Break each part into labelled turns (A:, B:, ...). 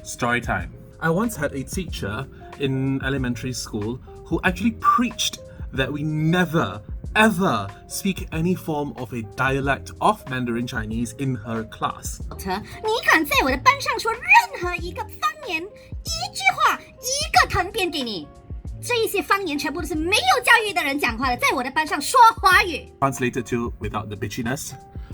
A: Story time. I once had a teacher in elementary school who actually preached that we never ever speak any form of a dialect of Mandarin Chinese in her class.
B: 你敢在我的班上说任何一个方言，一句话一个藤鞭给你。这一些方言全部都是没有教育的人讲话的，在我的班上说华语。
A: Translated to without the bitchiness,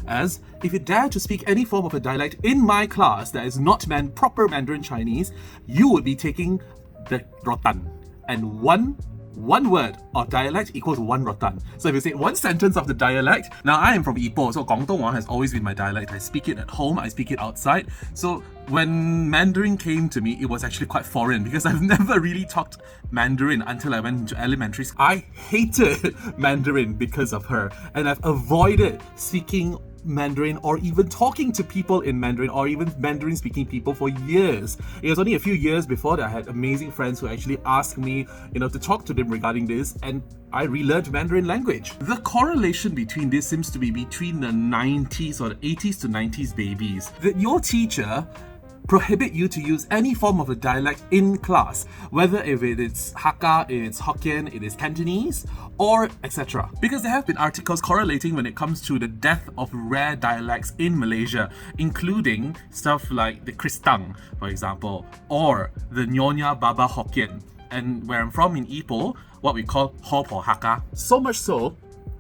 A: as if you dare to speak any form of a dialect in my class that is not proper Mandarin Chinese, you would be taking the rotan. And one word of dialect equals one rotan. So if you say one sentence of the dialect, now I am from Ipoh, so Guangdong has always been my dialect. I speak it at home, I speak it outside. So when Mandarin came to me, it was actually quite foreign because I've never really talked Mandarin until I went into elementary school. I hated Mandarin because of her, and I've avoided speaking Mandarin or even talking to people in Mandarin or even Mandarin speaking people for years. It was only a few years before that I had amazing friends who actually asked me, to talk to them regarding this, and I relearned Mandarin language. The correlation between this seems to be between the 90s or the 80s to 90s babies. That your teacher prohibit you to use any form of a dialect in class, whether if it is Hakka, it's Hokkien, it is Cantonese, or etc. Because there have been articles correlating when it comes to the death of rare dialects in Malaysia, including stuff like the Kristang, for example, or the Nyonya Baba Hokkien, and where I'm from in Ipoh, what we call Hop or Hakka. So much so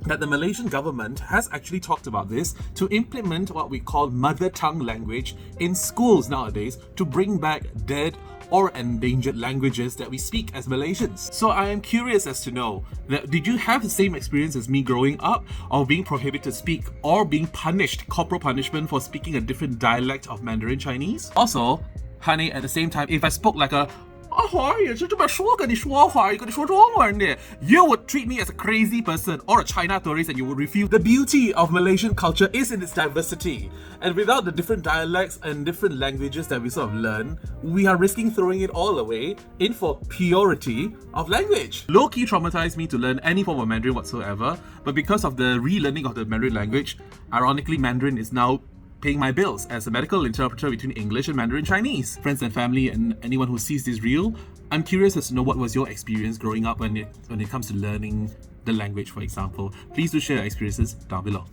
A: that the Malaysian government has actually talked about this to implement what we call mother tongue language in schools nowadays to bring back dead or endangered languages that we speak as Malaysians. So I am curious as to know that did you have the same experience as me growing up of being prohibited to speak or being punished, corporal punishment for speaking a different dialect of Mandarin Chinese? Also, honey, at the same time, if I spoke like a you would treat me as a crazy person or a China tourist and you would refuse. The beauty of Malaysian culture is in its diversity, and without the different dialects and different languages that we sort of learn, we are risking throwing it all away in for purity of language. Low-key traumatized me to learn any form of Mandarin whatsoever, but because of the relearning of the Mandarin language, ironically Mandarin is now paying my bills as a medical interpreter between English and Mandarin Chinese. Friends and family and anyone who sees this reel, I'm curious as to know what was your experience growing up when it comes to learning the language, for example. Please do share your experiences down below.